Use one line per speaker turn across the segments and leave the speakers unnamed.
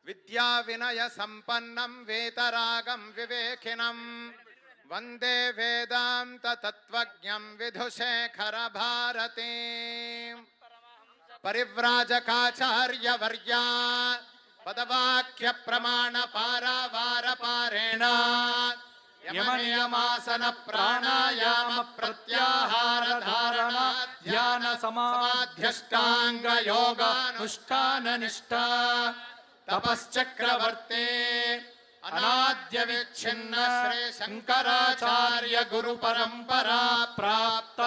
విద్యా వినయ సంపన్నం వేతరాగం వివేకినం వందే వేదాంత తత్వజ్ఞం విధుశేఖర భారతీ పరివ్రాజకాచార్యవర్యా పదవాక్య ప్రమాణ పారావారపారేణ యమనియమాసన ప్రాణాయామ ప్రత్యాహార ధారణ ధ్యాన సమాధ్యష్టాంగ యోగానుష్ఠాన నిష్ఠా తపశ్చక్రవర్తే అనాద్య విచ్ఛిన్న శ్రీ శంకరాచార్య గురు పరంపరా ప్రాప్త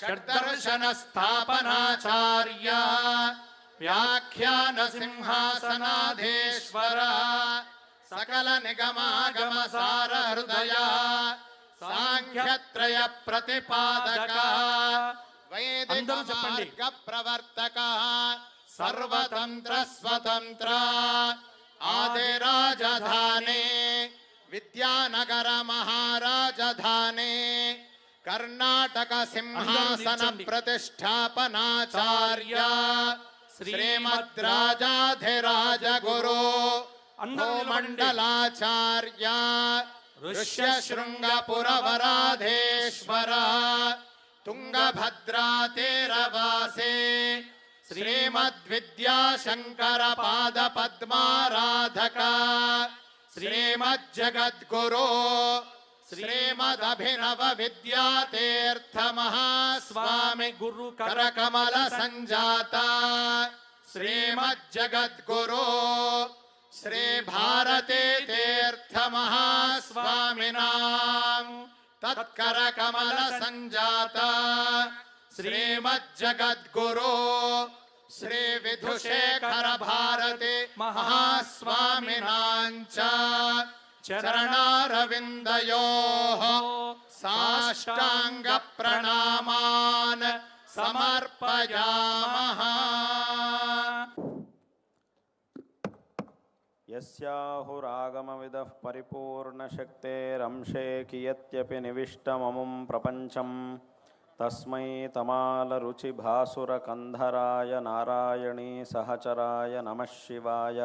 షడ్దర్శన స్థాపనాచార్య వ్యాఖ్యాన సింహాసనాధీశ్వర సకల నిగమాగమ సార హృదయ సాంఖ్యత్రయ ప్రతిపాదక వైదిక మార్గ ప్రవర్తక సర్వతంత్ర స్వతంత్ర ఆదిరాజధాని విద్యానగర మహారాజధాని కర్ణాటక సింహాసన ప్రతిష్టాపనాచార్య శ్రీమద్రాజాధిరాజ గురు మండలాచార్య ఋష్యశృంగపురవరాధేశ్వర తుంగభద్రాతీరవాసే శ్రీమద్విద్యాశంకర పాద పద్మారాధక శ్రీమజ్జగద్గురు శ్రీమదభినవ విద్యాతీర్థ మహాస్వామి గురు కరకమల సంజాత శ్రీమజ్జగద్గురు శ్రీ భారతీ తీర్థ మహాస్వామినాం తత్కరకమల సంజాత శ్రీమజ్జగద్గురు శ్రీ విధుశేఖర భారతి మహాస్వామినాంచ చరణారవిందయోః సాష్టాంగ ప్రణామాన్ సమర్పయామః.
యస్యాహురాగమవిదః పరిపూర్ణశక్తేరంశే కియత్యపి నివిష్టమముం ప్రపంచం తస్మై తమాలరుచిభాసురకంధరాయ నారాయణీ సహచరాయ నమః శివాయ.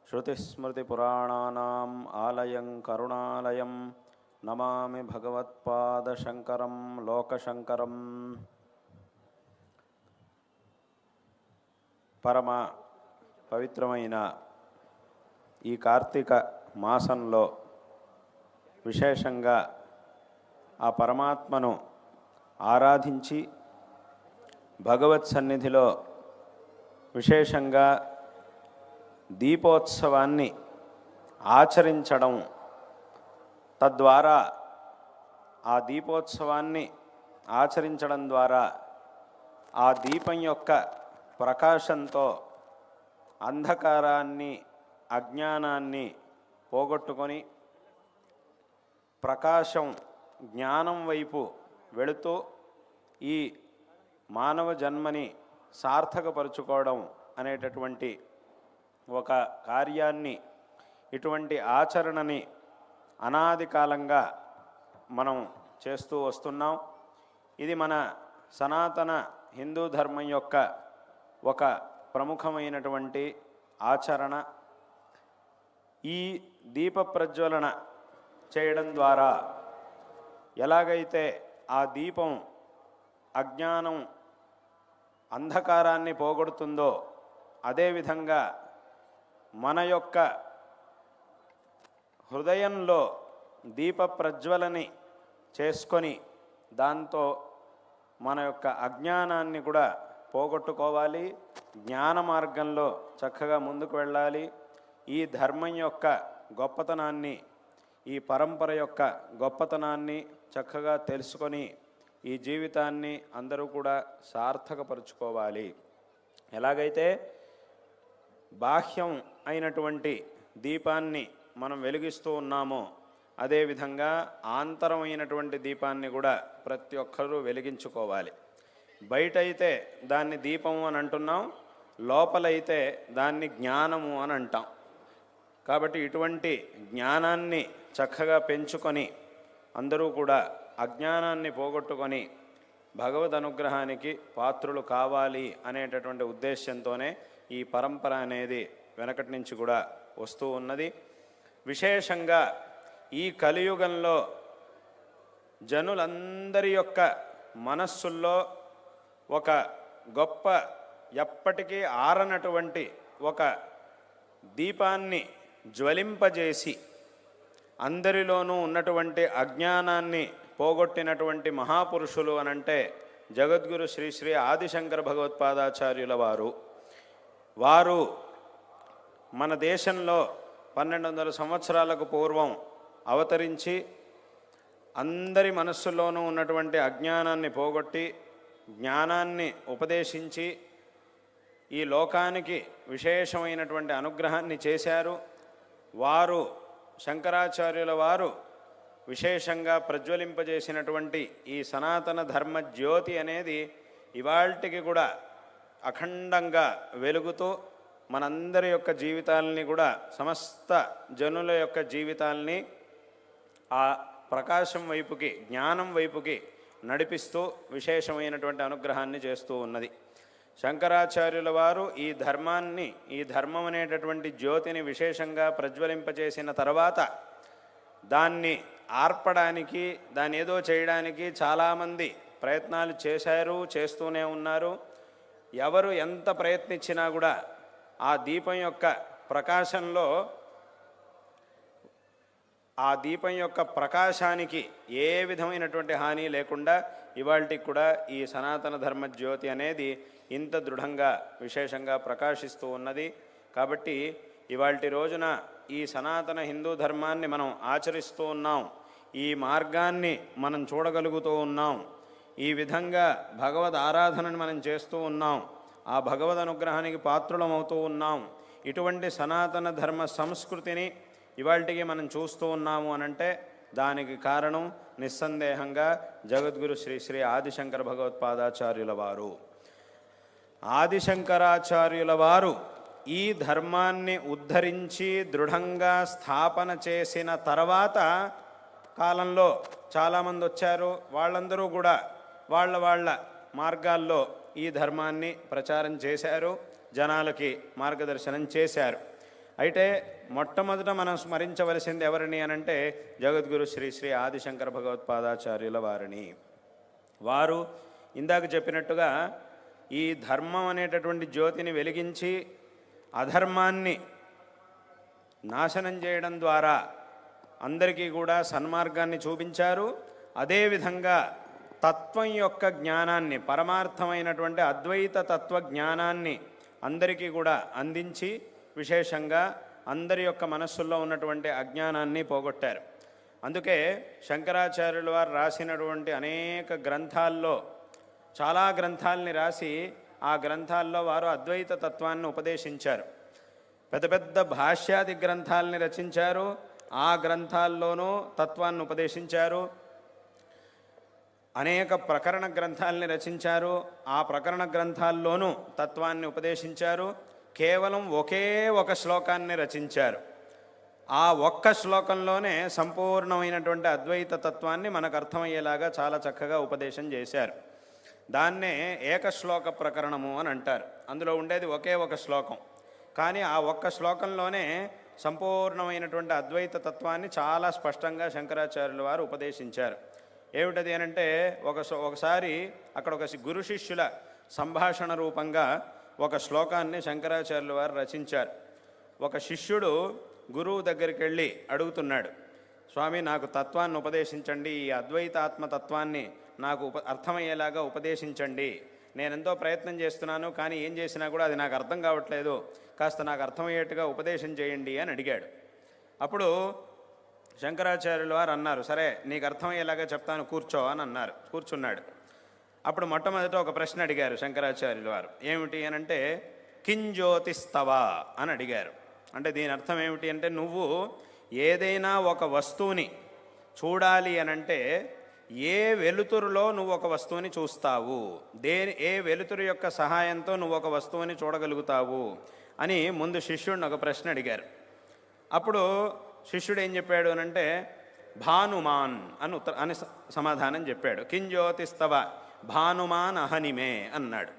శృతిస్మృతిపురాణానాం ఆలయం కరుణాలయం నమామి భగవత్పాదశంకరం లోకశంకరం. పరమ పవిత్రమైన ఈ కార్తీక మాసంలో విశేషంగా ఆ పరమాత్మను ఆరాధించి భగవత్ సన్నిధిలో విశేషంగా దీపోత్సవాన్ని ఆచరించడం, తద్వారా ఆ దీపోత్సవాన్ని ఆచరించడం ద్వారా ఆ దీపం యొక్క ప్రకాశంతో అంధకారాన్ని అజ్ఞానాన్ని పోగొట్టుకొని ప్రకాశం జ్ఞానం వైపు వెళుతూ ఈ మానవ జన్మని సార్థకపరుచుకోవడం అనేటటువంటి ఒక కార్యాన్ని, ఇటువంటి ఆచరణని అనాది కాలంగా మనం చేస్తూ వస్తున్నాం. ఇది మన సనాతన హిందూ ధర్మం యొక్క ఒక ప్రముఖమైనటువంటి ఆచరణ. ఈ దీప ప్రజ్వలన చేయడం ద్వారా ఎలాగైతే ఆ దీపం అజ్ఞానం అంధకారాన్ని పోగొడుతుందో, అదేవిధంగా మన యొక్క హృదయంలో దీప ప్రజ్వలని చేసుకొని దాంతో మన యొక్క అజ్ఞానాన్ని కూడా పోగొట్టుకోవాలి, జ్ఞాన మార్గంలో చక్కగా ముందుకు వెళ్ళాలి. ఈ ధర్మం యొక్క గొప్పతనాన్ని, ఈ పరంపర యొక్క గొప్పతనాన్ని చక్కగా తెలుసుకొని ఈ జీవితాన్ని అందరూ కూడా సార్థకపరుచుకోవాలి. ఎలాగైతే బాహ్యం అయినటువంటి దీపాన్ని మనం వెలిగిస్తూ ఉన్నామో, అదేవిధంగా ఆంతరమైనటువంటి దీపాన్ని కూడా ప్రతి ఒక్కరూ వెలిగించుకోవాలి. బయటైతే దాన్ని దీపం అని అంటున్నాం, లోపలైతే దాన్ని జ్ఞానము అని అంటాం. కాబట్టి ఇటువంటి జ్ఞానాన్ని చక్కగా పెంచుకొని అందరూ కూడా అజ్ఞానాన్ని పోగొట్టుకొని భగవద్ అనుగ్రహానికి పాత్రులు కావాలి అనేటటువంటి ఉద్దేశంతోనే ఈ పరంపర అనేది వెనకటి నుంచి కూడా వస్తూ ఉన్నది. విశేషంగా ఈ కలియుగంలో జనులందరి యొక్క మనస్సుల్లో ఒక గొప్ప ఎప్పటికీ ఆరనటువంటి ఒక దీపాన్ని జ్వలింపజేసి అందరిలోనూ ఉన్నటువంటి అజ్ఞానాన్ని పోగొట్టినటువంటి మహాపురుషులు అనంటే జగద్గురు శ్రీ శ్రీ ఆదిశంకర భగవత్పాదాచార్యుల వారు మన దేశంలో 1200 సంవత్సరాలకు పూర్వం అవతరించి అందరి మనస్సులోనూ ఉన్నటువంటి అజ్ఞానాన్ని పోగొట్టి జ్ఞానాన్ని ఉపదేశించి ఈ లోకానికి విశేషమైనటువంటి అనుగ్రహాన్ని చేశారు. వారు శంకరాచార్యుల వారు విశేషంగా ప్రజ్వలింపజేసినటువంటి ఈ సనాతన ధర్మ జ్యోతి అనేది ఇవాల్టికి కూడా అఖండంగా వెలుగుతూ మనందరి యొక్క జీవితాలని కూడా సమస్త జనుల యొక్క జీవితాలని ఆ ప్రకాశం వైపుకి జ్ఞానం వైపుకి నడిపిస్తూ విశేషమైనటువంటి అనుగ్రహాన్ని చేస్తూ ఉన్నది. శంకరాచార్యుల వారు ఈ ధర్మం అనేటటువంటి జ్యోతిని విశేషంగా ప్రజ్వలింపచేసిన తర్వాత దాన్ని ఆర్పడానికి దాన్ని ఏదో చేయడానికి చాలామంది ప్రయత్నాలు చేశారు, చేస్తూనే ఉన్నారు. ఎవరు ఎంత ప్రయత్నించినా కూడా ఆ దీపం యొక్క ప్రకాశంలో ఆ దీపం యొక్క ప్రకాశానికి ఏ విధమైనటువంటి హాని లేకుండా ఇవాల్టికి కూడా ఈ సనాతన ధర్మ జ్యోతి అనేది ఇంత దృఢంగా విశేషంగా ప్రకాశిస్తూ ఉన్నది. కాబట్టి ఇవాల్టి రోజున ఈ సనాతన హిందూ ధర్మాన్ని మనం ఆచరిస్తూ ఉన్నాం. ఈ మార్గాన్ని మనం చూడగలుగుతూ ఉన్నాం. ఈ విధంగా భగవద్ ఆరాధనని మనం చేస్తూ ఉన్నాం. ఆ భగవద్ అనుగ్రహానికి పాత్రులమవుతూ ఉన్నాం. ఇటువంటి సనాతన ధర్మ సంస్కృతిని ఇవాల్టికి మనం చూస్తూ ఉన్నాము అనంటే దానికి కారణం నిస్సందేహంగా జగద్గురు శ్రీ శ్రీ ఆదిశంకర భగవత్పాదాచార్యుల వారు. ఆదిశంకరాచార్యుల వారు ఈ ధర్మాన్ని ఉద్ధరించి దృఢంగా స్థాపన చేసిన తర్వాత కాలంలో చాలామంది వచ్చారు. వాళ్ళందరూ కూడా వాళ్ళ మార్గాల్లో ఈ ధర్మాన్ని ప్రచారం చేశారు, జనాలకి మార్గదర్శనం చేశారు. అయితే మొట్టమొదట మనం స్మరించవలసింది ఎవరిని అనంటే జగద్గురు శ్రీ శ్రీ ఆదిశంకర భగవత్పాదాచార్యుల వారిని. వారు ఇందాక చెప్పినట్టుగా ఈ ధర్మం అనేటటువంటి జ్యోతిని వెలిగించి అధర్మాన్ని నాశనం చేయడం ద్వారా అందరికీ కూడా సన్మార్గాన్ని చూపించారు. అదేవిధంగా తత్వం యొక్క జ్ఞానాన్ని, పరమార్థమైనటువంటి అద్వైత తత్వ జ్ఞానాన్ని అందరికీ కూడా అందించి విశేషంగా అందరి యొక్క మనస్సుల్లో ఉన్నటువంటి అజ్ఞానాన్ని పోగొట్టారు. అందుకే శంకరాచార్యుల వారు రాసినటువంటి అనేక గ్రంథాల్లో చాలా గ్రంథాలని రాసి ఆ గ్రంథాల్లో వారు అద్వైత తత్వాన్ని ఉపదేశించారు. పెద్ద పెద్ద భాష్యాది గ్రంథాలని రచించారు. ఆ గ్రంథాల్లోనూ తత్వాన్ని ఉపదేశించారు. అనేక ప్రకరణ గ్రంథాలని రచించారు. ఆ ప్రకరణ గ్రంథాల్లోనూ తత్వాన్ని ఉపదేశించారు. కేవలం ఒకే ఒక శ్లోకాన్ని రచించారు. ఆ ఒక్క శ్లోకంలోనే సంపూర్ణమైనటువంటి అద్వైత తత్వాన్ని మనకు అర్థమయ్యేలాగా చాలా చక్కగా ఉపదేశం చేశారు. దాన్నే ఏకశ్లోక ప్రకరణము అని అంటారు. అందులో ఉండేది ఒకే ఒక శ్లోకం, కానీ ఆ ఒక్క శ్లోకంలోనే సంపూర్ణమైనటువంటి అద్వైత తత్వాన్ని చాలా స్పష్టంగా శంకరాచార్యుల వారు ఉపదేశించారు. ఏమిటది అనంటే ఒకసారి అక్కడ ఒక గురు శిష్యుల సంభాషణ రూపంగా ఒక శ్లోకాన్ని శంకరాచార్యుల వారు రచించారు. ఒక శిష్యుడు గురువు దగ్గరికి వెళ్ళి అడుగుతున్నాడు, స్వామి నాకు తత్వాన్ని ఉపదేశించండి, ఈ అద్వైత ఆత్మతత్వాన్ని నాకు అర్థమయ్యేలాగా ఉపదేశించండి. నేనెంతో ప్రయత్నం చేస్తున్నాను, కానీ ఏం చేసినా కూడా అది నాకు అర్థం కావట్లేదు, కాస్త నాకు అర్థమయ్యేట్టుగా ఉపదేశం చేయండి అని అడిగాడు. అప్పుడు శంకరాచార్యుల వారు అన్నారు, సరే నీకు అర్థమయ్యేలాగా చెప్తాను, కూర్చో అని అన్నారు. కూర్చున్నాడు. అప్పుడు మొట్టమొదట ఒక ప్రశ్న అడిగారు శంకరాచార్యుల వారు. ఏమిటి అనంటే కింజ్యోతిస్తవా అని అడిగారు. అంటే దీని అర్థం ఏమిటి అంటే, నువ్వు ఏదైనా ఒక వస్తువుని చూడాలి అనంటే ఏ వెలుతురులో నువ్వు ఒక వస్తువుని చూస్తావు, ఏ వెలుతురు యొక్క సహాయంతో నువ్వు ఒక వస్తువుని చూడగలుగుతావు అని ముందు శిష్యుడిని ఒక ప్రశ్న అడిగారు. అప్పుడు శిష్యుడు ఏం చెప్పాడు అనంటే భానుమాన్ అని సమాధానం చెప్పాడు. కింజ్యోతిస్తవ భానుమాన్ అహనిమే అన్నాడు.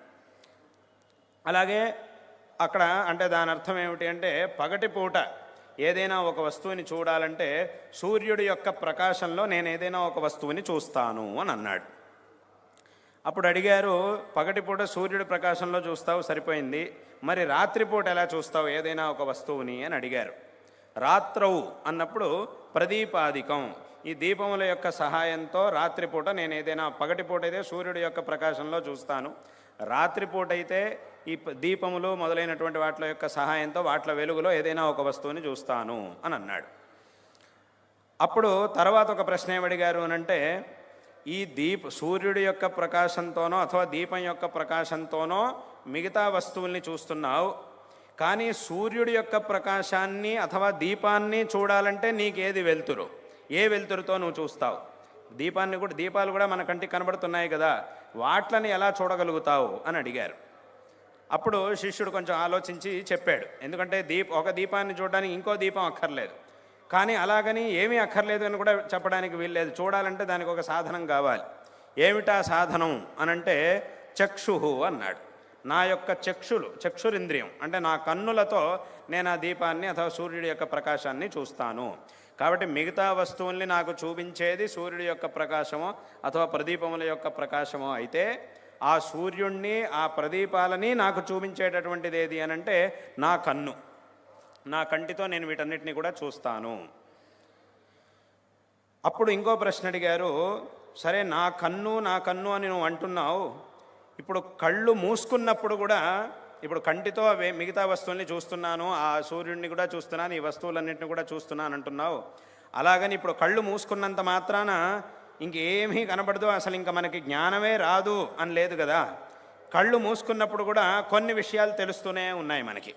అలాగే అక్కడ అంటే దాని అర్థం ఏమిటి అంటే పగటిపూట ఏదైనా ఒక వస్తువుని చూడాలంటే సూర్యుడి యొక్క ప్రకాశంలో నేను ఏదైనా ఒక వస్తువుని చూస్తాను అని అన్నాడు. అప్పుడు అడిగారు, పగటిపూట సూర్యుడి ప్రకాశంలో చూస్తావు సరిపోయింది, మరి రాత్రిపూట ఎలా చూస్తావు ఏదైనా ఒక వస్తువుని అని అడిగారు. రాత్రవు అన్నప్పుడు ప్రదీపాదికం, ఈ దీపముల యొక్క సహాయంతో రాత్రిపూట నేను ఏదైనా, పగటిపూట అయితే సూర్యుడి యొక్క ప్రకాశంలో చూస్తాను, రాత్రిపూట అయితే ఈ దీపములు మొదలైనటువంటి వాటి యొక్క సహాయంతో వాటి వెలుగులో ఏదైనా ఒక వస్తువుని చూస్తాను అని అన్నాడు. అప్పుడు తర్వాత ఒక ప్రశ్న ఏమడిగారు అనంటే, ఈ సూర్యుడి యొక్క ప్రకాశంతోనో అథవా దీపం యొక్క ప్రకాశంతోనో మిగతా వస్తువుల్ని చూస్తున్నావు, కానీ సూర్యుడి యొక్క ప్రకాశాన్ని అథవా దీపాన్ని చూడాలంటే నీకేది వెలుతురు, ఏ వెలుతురుతో నువ్వు చూస్తావు? దీపాలు కూడా మన కంటికి కనబడుతున్నాయి కదా, వాట్లని ఎలా చూడగలుగుతావు అని అడిగారు. అప్పుడు శిష్యుడు కొంచెం ఆలోచించి చెప్పాడు, ఎందుకంటే ఒక దీపాన్ని చూడడానికి ఇంకో దీపం అక్కర్లేదు, కానీ అలాగని ఏమీ అక్కర్లేదు అని కూడా చెప్పడానికి వీల్లేదు. చూడాలంటే దానికి ఒక సాధనం కావాలి. ఏమిటా సాధనం అనంటే చక్షుహు అన్నాడు. నా యొక్క చక్షురింద్రియం అంటే నా కన్నులతో నేను ఆ దీపాన్ని అథవా సూర్యుడి యొక్క ప్రకాశాన్ని చూస్తాను. కాబట్టి మిగతా వస్తువుల్ని నాకు చూపించేది సూర్యుడి యొక్క ప్రకాశమో అథవా ప్రదీపముల యొక్క ప్రకాశమో అయితే, ఆ సూర్యుణ్ణి ఆ ప్రదీపాలని నాకు చూపించేటటువంటిది ఏది అనంటే నా కన్ను, నా కంటితో నేను వీటన్నిటిని కూడా చూస్తాను. అప్పుడు ఇంకో ప్రశ్న అడిగారు, సరే నా కన్ను అని నువ్వు అంటున్నావు, ఇప్పుడు కళ్ళు మూసుకున్నప్పుడు కూడా ఇప్పుడు కంటితో మిగతా వస్తువుల్ని చూస్తున్నాను, ఆ సూర్యుడిని కూడా చూస్తున్నాను, ఈ వస్తువులన్నింటినీ కూడా చూస్తున్నాను అంటున్నావు, అలాగని ఇప్పుడు కళ్ళు మూసుకున్నంత మాత్రాన ఇంకేమీ కనబడదు, అసలు ఇంకా మనకి జ్ఞానమే రాదు అని లేదు కదా. కళ్ళు మూసుకున్నప్పుడు కూడా కొన్ని విషయాలు తెలుస్తూనే ఉన్నాయి మనకి.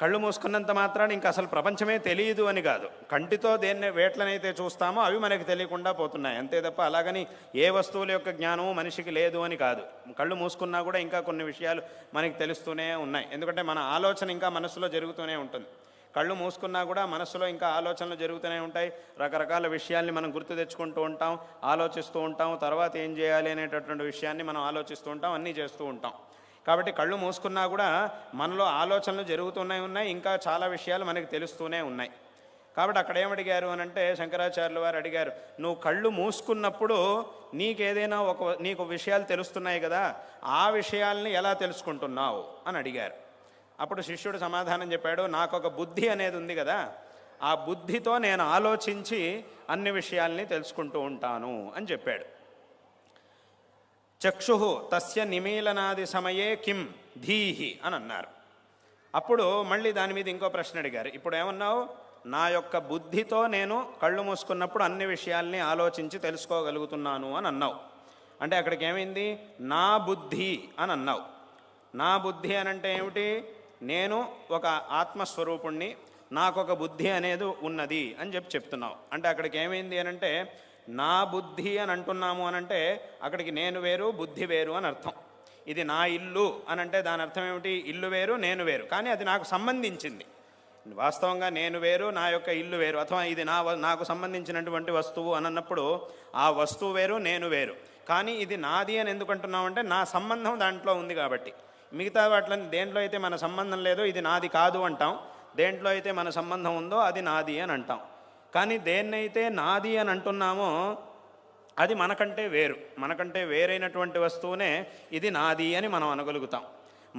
కళ్ళు మూసుకున్నంత మాత్రాన ఇంకా అసలు ప్రపంచమే తెలియదు అని కాదు. కంటితో వేట్లనైతే చూస్తామో అవి మనకి తెలియకుండా పోతున్నాయి అంతే తప్ప, అలాగని ఏ వస్తువుల యొక్క జ్ఞానము మనిషికి లేదు అని కాదు. కళ్ళు మూసుకున్నా కూడా ఇంకా కొన్ని విషయాలు మనకి తెలుస్తూనే ఉన్నాయి, ఎందుకంటే మన ఆలోచన ఇంకా మనసులో జరుగుతూనే ఉంటుంది. కళ్ళు మూసుకున్నా కూడా మనసులో ఇంకా ఆలోచనలు జరుగుతూనే ఉంటాయి, రకరకాల విషయాల్ని మనం గుర్తు తెచ్చుకుంటూ ఉంటాం, ఆలోచిస్తూ ఉంటాం, తర్వాత ఏం చేయాలి అనేటటువంటి విషయాన్ని మనం ఆలోచిస్తూ ఉంటాం, అన్నీ చేస్తూ ఉంటాం. కాబట్టి కళ్ళు మూసుకున్నా కూడా మనలో ఆలోచనలు జరుగుతూనే ఉన్నాయి, ఇంకా చాలా విషయాలు మనకి తెలుస్తూనే ఉన్నాయి. కాబట్టి అక్కడ ఏమడిగారు అనంటే శంకరాచార్యుల వారు అడిగారు, నువ్వు కళ్ళు మూసుకున్నప్పుడు నీకు విషయాలు తెలుస్తున్నాయి కదా, ఆ విషయాల్ని ఎలా తెలుసుకుంటున్నావు అని అడిగారు. అప్పుడు శిష్యుడు సమాధానం చెప్పాడు, నాకు ఒక బుద్ధి అనేది ఉంది కదా, ఆ బుద్ధితో నేను ఆలోచించి అన్ని విషయాల్ని తెలుసుకుంటూ ఉంటాను అని చెప్పాడు. చక్షు తస్య నిమీలనాది సమయే కిం ధీహి అని అన్నారు. అప్పుడు మళ్ళీ దాని మీద ఇంకో ప్రశ్న అడిగారు. ఇప్పుడు ఏమన్నావు, నా యొక్క బుద్ధితో నేను కళ్ళు మూసుకున్నప్పుడు అన్ని విషయాల్ని ఆలోచించి తెలుసుకోగలుగుతున్నాను అని అన్నావు. అంటే అక్కడికి ఏమైంది, నా బుద్ధి అని అన్నావు. నా బుద్ధి అనంటే ఏమిటి, నేను ఒక ఆత్మస్వరూపుణ్ణి, నాకొక బుద్ధి అనేది ఉన్నది అని చెప్తున్నావు. అంటే అక్కడికి ఏమైంది అనంటే నా బుద్ధి అని అంటున్నాము అనంటే అక్కడికి నేను వేరు బుద్ధి వేరు అని అర్థం. ఇది నా ఇల్లు అనంటే దాని అర్థం ఏమిటి, ఇల్లు వేరు నేను వేరు, కానీ అది నాకు సంబంధించింది. వాస్తవంగా నేను వేరు నా యొక్క ఇల్లు వేరు, అథవా ఇది నాకు సంబంధించినటువంటి వస్తువు అని అన్నప్పుడు ఆ వస్తువు వేరు నేను వేరు. కానీ ఇది నాది అని ఎందుకు అంటున్నామంటే నా సంబంధం దాంట్లో ఉంది కాబట్టి. మిగతా వాటిని దేంట్లో అయితే మన సంబంధం లేదో ఇది నాది కాదు అంటాం, దేంట్లో అయితే మన సంబంధం ఉందో అది నాది అని అంటాం. కానీ దేన్నైతే నాది అని అంటున్నామో అది మనకంటే వేరైనటువంటి వస్తువునే ఇది నాది అని మనం అనగలుగుతాం.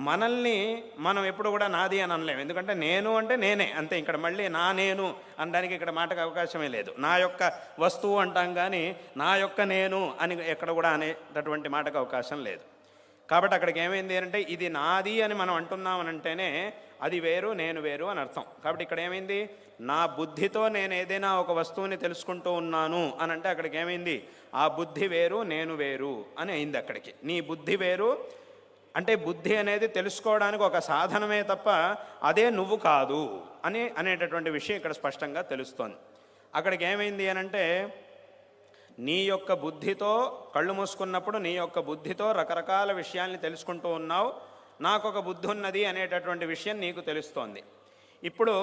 మనల్ని మనం ఎప్పుడు కూడా నాది అని అనలేము, ఎందుకంటే నేను అంటే నేనే అంతే. ఇక్కడ మళ్ళీ నేను అనడానికి ఇక్కడ మాటకు అవకాశమే లేదు. నా యొక్క వస్తువు అంటాం కానీ నా యొక్క నేను అని ఎక్కడ కూడా అనేటటువంటి మాటకు అవకాశం లేదు. కాబట్టి అక్కడికి ఏమైంది అంటే ఇది నాది అని మనం అంటున్నామనంటేనే అది వేరు నేను వేరు అని అర్థం. కాబట్టి ఇక్కడ ఏమైంది, నా బుద్ధితో నేను ఏదైనా ఒక వస్తువుని తెలుసుకుంటూ ఉన్నాను అని అంటే అక్కడికి ఏమైంది, ఆ బుద్ధి వేరు నేను వేరు అని అయింది. అక్కడికి నీ బుద్ధి వేరు అంటే బుద్ధి అనేది తెలుసుకోవడానికి ఒక సాధనమే తప్ప అదే నువ్వు కాదు అనేటటువంటి విషయం ఇక్కడ స్పష్టంగా తెలుస్తోంది. అక్కడికి ఏమైంది అనంటే నీ యొక్క బుద్ధితో కళ్ళు మూసుకున్నప్పుడు నీ యొక్క బుద్ధితో రకరకాల విషయాల్ని తెలుసుకుంటూ ఉన్నావు, నాకొక బుద్ధి ఉన్నది అనేటటువంటి విషయం నీకు తెలుస్తోంది. ఇప్పుడు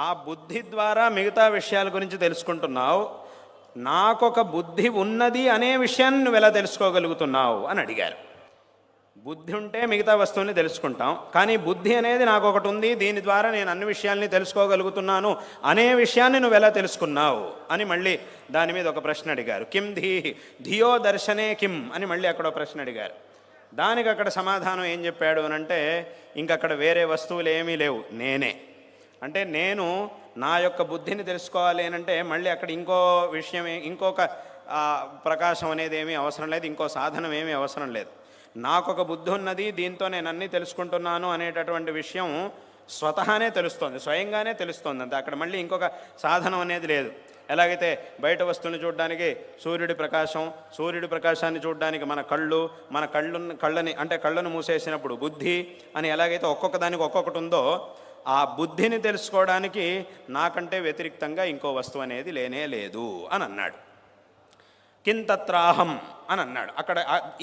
ఆ బుద్ధి ద్వారా మిగతా విషయాల గురించి తెలుసుకుంటున్నావు, నాకొక బుద్ధి ఉన్నది అనే విషయాన్ని నువ్వు ఎలా తెలుసుకోగలుగుతున్నావు అని అడిగారు. బుద్ధి ఉంటే మిగతా వస్తువుని తెలుసుకుంటాం, కానీ బుద్ధి అనేది నాకు ఒకటి ఉంది, దీని ద్వారా నేను అన్ని విషయాల్ని తెలుసుకోగలుగుతున్నాను అనే విషయాన్ని నువ్వు ఎలా తెలుసుకున్నావు అని మళ్ళీ దాని మీద ఒక ప్రశ్న అడిగారు. కిం ధియో దర్శనే కిం అని మళ్ళీ అక్కడ ఒక ప్రశ్న అడిగారు. దానికి అక్కడ సమాధానం ఏం చెప్పాడు అని అంటే, ఇంకక్కడ వేరే వస్తువులు ఏమీ లేవు, నేనే. అంటే నేను నా యొక్క బుద్ధిని తెలుసుకోవాలి అని అంటే మళ్ళీ అక్కడ ఇంకో విషయం, ఇంకొక ప్రకాశం అనేది ఏమీ అవసరం లేదు, ఇంకో సాధనం ఏమీ అవసరం లేదు. నాకొక బుద్ధి ఉన్నది, దీంతో నేను అన్నీ తెలుసుకుంటున్నాను అనేటటువంటి విషయం స్వతహానే తెలుస్తోంది, స్వయంగానే తెలుస్తోంది అంతే. అక్కడ మళ్ళీ ఇంకొక సాధనం అనేది లేదు. ఎలాగైతే బయట వస్తువుని చూడడానికి సూర్యుడి ప్రకాశం, సూర్యుడి ప్రకాశాన్ని చూడడానికి మన కళ్ళని అంటే కళ్ళను మూసేసినప్పుడు బుద్ధి అని ఎలాగైతే ఒక్కొక్క దానికి ఒక్కొక్కటి ఉందో, ఆ బుద్ధిని తెలుసుకోవడానికి నాకంటే వ్యతిరిక్తంగా ఇంకో వస్తువు అనేది లేనే లేదు అని అన్నాడు. కింతత్రాహం అని అన్నాడు. అక్కడ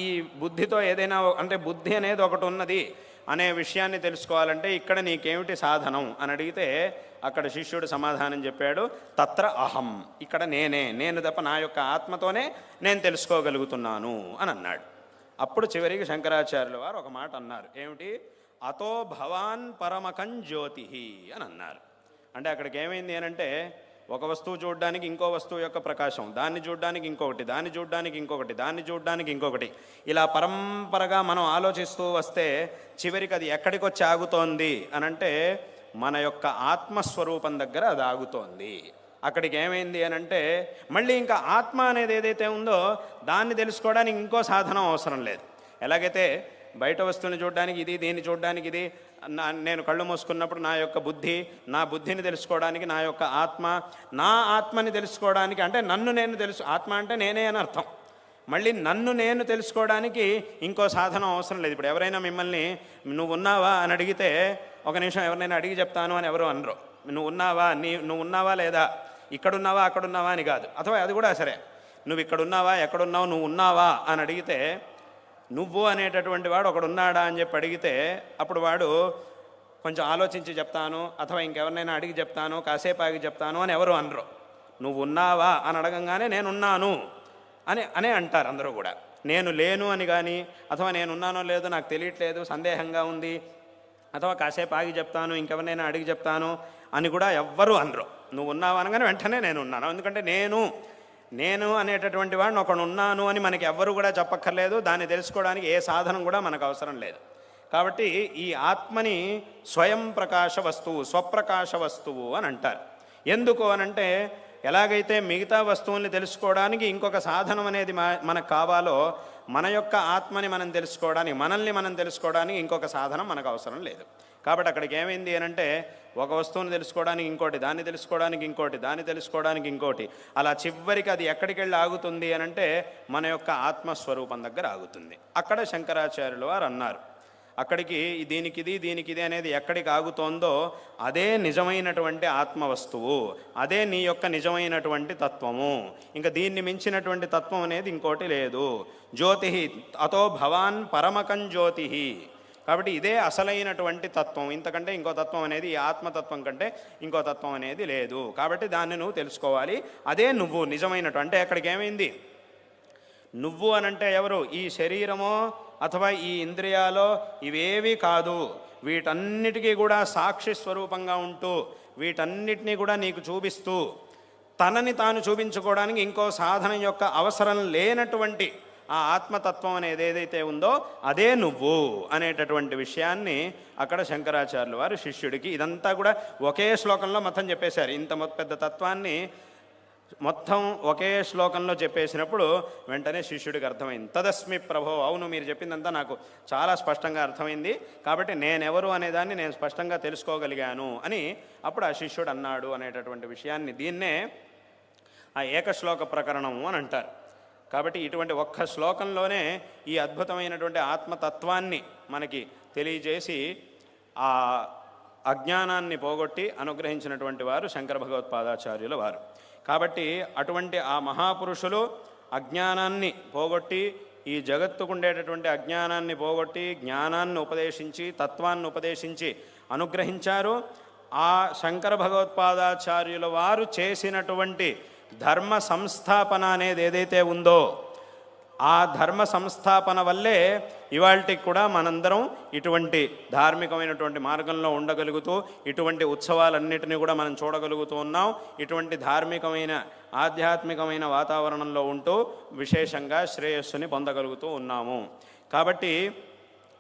ఈ బుద్ధితో ఏదైనా అంటే బుద్ధి అనేది ఒకటి ఉన్నది అనే విషయాన్ని తెలుసుకోవాలంటే ఇక్కడ నీకేమిటి సాధనం అని అడిగితే అక్కడ శిష్యుడు సమాధానం చెప్పాడు, తత్ర అహం, ఇక్కడ నేను తప్ప నా యొక్క ఆత్మతోనే నేను తెలుసుకోగలుగుతున్నాను అని అన్నాడు. అప్పుడు చివరికి శంకరాచార్యుల వారు ఒక మాట అన్నారు, ఏమిటి? అతో భవాన్ పరమకం జ్యోతి అని అన్నారు. అంటే అక్కడికి ఏమైంది అని అంటే, ఒక వస్తువు చూడడానికి ఇంకో వస్తువు యొక్క ప్రకాశం, దాన్ని చూడడానికి ఇంకొకటి, దాన్ని చూడడానికి ఇంకొకటి, దాన్ని చూడడానికి ఇంకొకటి, ఇలా పరంపరగా మనం ఆలోచిస్తూ వస్తే చివరికి అది ఎక్కడికి వచ్చి ఆగుతోంది అని అంటే మన యొక్క ఆత్మస్వరూపం దగ్గర అది ఆగుతోంది. అక్కడికి ఏమైంది అని అంటే మళ్ళీ ఇంకా ఆత్మ అనేది ఏదైతే ఉందో దాన్ని తెలుసుకోవడానికి ఇంకో సాధనం అవసరం లేదు. ఎలాగైతే బయట వస్తువుని చూడడానికి ఇది, దీన్ని చూడడానికి ఇది, నేను కళ్ళు మూసుకున్నప్పుడు నా యొక్క బుద్ధి, నా బుద్ధిని తెలుసుకోవడానికి నా యొక్క ఆత్మ, నా ఆత్మని తెలుసుకోవడానికి అంటే నన్ను నేను ఆత్మ అంటే నేనే అని అర్థం. మళ్ళీ నన్ను నేను తెలుసుకోవడానికి ఇంకో సాధనం అవసరం లేదు. ఇప్పుడు ఎవరైనా మిమ్మల్ని నువ్వు ఉన్నావా అని అడిగితే ఒక నిమిషం ఎవరినైనా అడిగి చెప్తాను అని ఎవరు అనరు. నువ్వు ఉన్నావా లేదా, ఇక్కడున్నావా అక్కడున్నావా అని కాదు. అథవా అది కూడా సరే, నువ్వు ఇక్కడున్నావా ఎక్కడున్నావు, నువ్వు ఉన్నావా అని అడిగితే నువ్వు అనేటటువంటి వాడు ఒకడు ఉన్నాడా అని చెప్పి అడిగితే అప్పుడు వాడు కొంచెం ఆలోచించి చెప్తాను, అథవా ఇంకెవరినైనా అడిగి చెప్తాను, కాసేపు ఆగి చెప్తాను అని ఎవరు అనరు. నువ్వు ఉన్నావా అని అడగంగానే నేనున్నాను అనే అంటారు అందరూ కూడా. నేను లేను అని కానీ, అథవా నేనున్నానో లేదో నాకు తెలియట్లేదు, సందేహంగా ఉంది, అథవా కాసేపు ఆగి చెప్తాను, ఇంకెవరినైనా అడిగి చెప్తాను అని కూడా ఎవ్వరూ అనరు. నువ్వు ఉన్నావా అనగానే వెంటనే నేనున్నాను. ఎందుకంటే నేను అనేటటువంటి వాడిని ఒకడు ఉన్నాను అని మనకి ఎవ్వరు కూడా చెప్పక్కర్లేదు. దాన్ని తెలుసుకోవడానికి ఏ సాధనం కూడా మనకు అవసరం లేదు. కాబట్టి ఈ ఆత్మని స్వయం ప్రకాశ వస్తువు, స్వప్రకాశ వస్తువు అని అంటారు. ఎందుకు అనంటే ఎలాగైతే మిగతా వస్తువుల్ని తెలుసుకోవడానికి ఇంకొక సాధనం అనేది మనకు కావాలో, మన యొక్క ఆత్మని మనం తెలుసుకోవడానికి, మనల్ని మనం తెలుసుకోవడానికి ఇంకొక సాధనం మనకు అవసరం లేదు. కాబట్టి అక్కడికి ఏమైంది అనంటే ఒక వస్తువుని తెలుసుకోవడానికి ఇంకోటి, దాన్ని తెలుసుకోవడానికి ఇంకోటి, దాన్ని తెలుసుకోవడానికి ఇంకోటి, అలా చివరికి అది ఎక్కడికి వెళ్ళి ఆగుతుంది అనంటే మన యొక్క ఆత్మస్వరూపం దగ్గర ఆగుతుంది. అక్కడ శంకరాచార్యులు వారు అన్నారు, అక్కడికి దీనికిది అనేది ఎక్కడికి ఆగుతోందో అదే నిజమైనటువంటి ఆత్మవస్తువు, అదే నీ యొక్క నిజమైనటువంటి తత్వము. ఇంకా దీన్ని మించినటువంటి తత్వం అనేది ఇంకోటి లేదు. జ్యోతి అతో భవాన్ పరమకం జ్యోతి. కాబట్టి ఇదే అసలైనటువంటి తత్వం. ఇంతకంటే ఇంకో తత్వం అనేది, ఈ ఆత్మతత్వం కంటే ఇంకో తత్వం అనేది లేదు. కాబట్టి దాన్ని నువ్వు తెలుసుకోవాలి. అదే నువ్వు నిజమైనట్టు. అంటే అక్కడికి ఏమైంది, నువ్వు అనంటే ఎవరు? ఈ శరీరమో అథవా ఈ ఇంద్రియాలో ఇవేవి కాదు, వీటన్నిటికీ కూడా సాక్షి స్వరూపంగా ఉంటూ వీటన్నిటినీ కూడా నీకు చూపిస్తూ తనని తాను చూపించుకోవడానికి ఇంకో సాధనం యొక్క అవసరం లేనటువంటి ఆ ఆత్మతత్వం అనేది ఏదైతే ఉందో అదే నువ్వు అనేటటువంటి విషయాన్ని అక్కడ శంకరాచార్యులు వారు శిష్యుడికి ఇదంతా కూడా ఒకే శ్లోకంలో మొత్తం చెప్పేశారు. ఇంత పెద్ద తత్వాన్ని మొత్తం ఒకే శ్లోకంలో చెప్పేసినప్పుడు వెంటనే శిష్యుడికి అర్థమైంది. తదస్మి ప్రభో, అవును మీరు చెప్పిందంతా నాకు చాలా స్పష్టంగా అర్థమైంది, కాబట్టి నేనెవరు అనేదాన్ని నేను స్పష్టంగా తెలుసుకోగలిగాను అని అప్పుడు ఆ శిష్యుడు అన్నాడు అనేటటువంటి విషయాన్ని, దీన్నే ఆ ఏకశ్లోక ప్రకరణము అని అంటారు. కాబట్టి ఇటువంటి ఒక్క శ్లోకంలోనే ఈ అద్భుతమైనటువంటి ఆత్మతత్వాన్ని మనకి తెలియజేసి ఆ అజ్ఞానాన్ని పోగొట్టి అనుగ్రహించినటువంటి వారు శంకర భగవత్పాదాచార్యుల వారు. కాబట్టి అటువంటి ఆ మహాపురుషులు అజ్ఞానాన్ని పోగొట్టి, ఈ జగత్తుకు ఉండేటటువంటి అజ్ఞానాన్ని పోగొట్టి జ్ఞానాన్ని ఉపదేశించి, తత్వాన్ని ఉపదేశించి అనుగ్రహించారు. ఆ శంకర భగవత్పాదాచార్యుల వారు చేసినటువంటి ధర్మ సంస్థాపన అనేది ఏదైతే ఉందో ఆ ధర్మ సంస్థాపన వల్లే ఇవాళకి కూడా మనందరం ఇటువంటి ధార్మికమైనటువంటి మార్గంలో ఉండగలుగుతూ ఇటువంటి ఉత్సవాలన్నిటినీ కూడా మనం చూడగలుగుతూ ఉన్నాం. ఇటువంటి ధార్మికమైన ఆధ్యాత్మికమైన వాతావరణంలో ఉంటూ విశేషంగా శ్రేయస్సుని పొందగలుగుతూ ఉన్నాము. కాబట్టి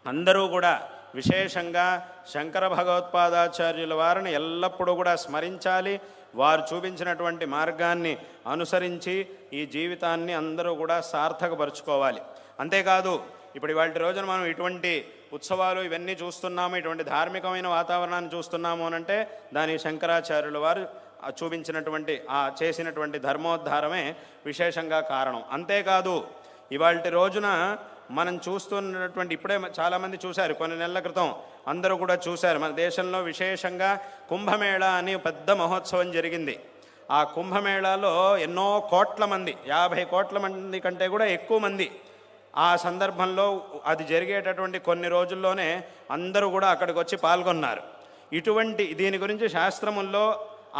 అందరూ కూడా విశేషంగా శంకర భగవత్పాదాచార్యుల వారిని ఎల్లప్పుడూ కూడా స్మరించాలి. వారు చూపించినటువంటి మార్గాన్ని అనుసరించి ఈ జీవితాన్ని అందరూ కూడా సార్థకపరుచుకోవాలి. అంతేకాదు ఇప్పుడు ఇవాళ రోజున మనం ఇటువంటి ఉత్సవాలు ఇవన్నీ చూస్తున్నాము, ఇటువంటి ధార్మికమైన వాతావరణాన్ని చూస్తున్నాము అనంటే దానికి శంకరాచార్యుల వారు చూపించినటువంటి చేసినటువంటి ధర్మోద్ధారమే విశేషంగా కారణం. అంతేకాదు ఇవాళ రోజున మనం చూస్తున్నటువంటి ఇప్పుడే చాలామంది చూశారు, కొన్ని నెలల క్రితం అందరూ కూడా చూశారు, మన దేశంలో విశేషంగా కుంభమేళా అని పెద్ద మహోత్సవం జరిగింది. ఆ కుంభమేళాలో ఎన్నో కోట్ల మంది, 50 కోట్ల మంది కంటే కూడా ఎక్కువ మంది ఆ సందర్భంలో అది జరిగేటటువంటి కొన్ని రోజుల్లోనే అందరూ కూడా అక్కడికి వచ్చి పాల్గొన్నారు. ఇటువంటి దీని గురించి శాస్త్రముల్లో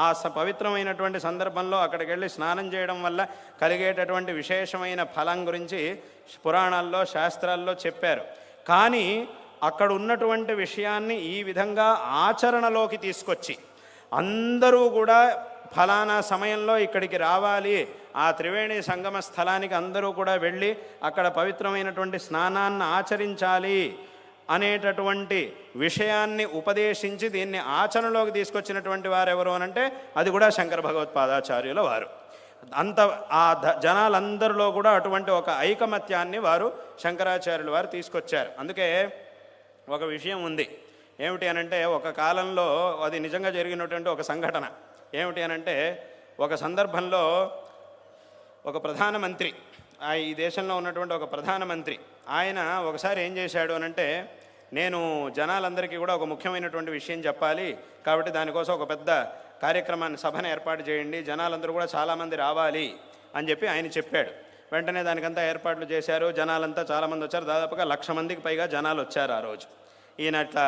ఆ పవిత్రమైనటువంటి సందర్భంలో అక్కడికి వెళ్ళి స్నానం చేయడం వల్ల కలిగేటటువంటి విశేషమైన ఫలం గురించి పురాణాల్లో శాస్త్రాల్లో చెప్పారు. కానీ అక్కడ ఉన్నటువంటి విషయాన్ని ఈ విధంగా ఆచరణలోకి తీసుకొచ్చి అందరూ కూడా ఫలానా సమయంలో ఇక్కడికి రావాలి, ఆ త్రివేణి సంగమ స్థలానికి అందరూ కూడా వెళ్ళి అక్కడ పవిత్రమైనటువంటి స్నానాన్ని ఆచరించాలి అనేటటువంటి విషయాన్ని ఉపదేశించి దీన్ని ఆచరణలోకి తీసుకొచ్చినటువంటి వారు ఎవరు అనంటే అది కూడా శంకర భగవత్పాదాచార్యుల వారు. అంత ఆ జనాలందరిలో కూడా అటువంటి ఒక ఐకమత్యాన్ని వారు శంకరాచార్యుల వారు తీసుకొచ్చారు. అందుకే ఒక విషయం ఉంది, ఏమిటి అనంటే ఒక కాలంలో అది నిజంగా జరిగినటువంటి ఒక సంఘటన. ఏమిటి అనంటే ఒక సందర్భంలో ఒక ప్రధానమంత్రి, ఈ దేశంలో ఉన్నటువంటి ఒక ప్రధానమంత్రి ఆయన ఒకసారి ఏం చేశాడు అనంటే, నేను జనాలందరికీ కూడా ఒక ముఖ్యమైనటువంటి విషయం చెప్పాలి, కాబట్టి దానికోసం ఒక పెద్ద కార్యక్రమాన్ని సభను ఏర్పాటు చేయండి, జనాలందరూ కూడా చాలామంది రావాలి అని చెప్పి ఆయన చెప్పాడు. వెంటనే దానికంతా ఏర్పాట్లు చేశారు, జనాలంతా చాలామంది వచ్చారు, దాదాపుగా 1,00,000 మందికి పైగా జనాలు వచ్చారు ఆ రోజు. ఈయన అట్లా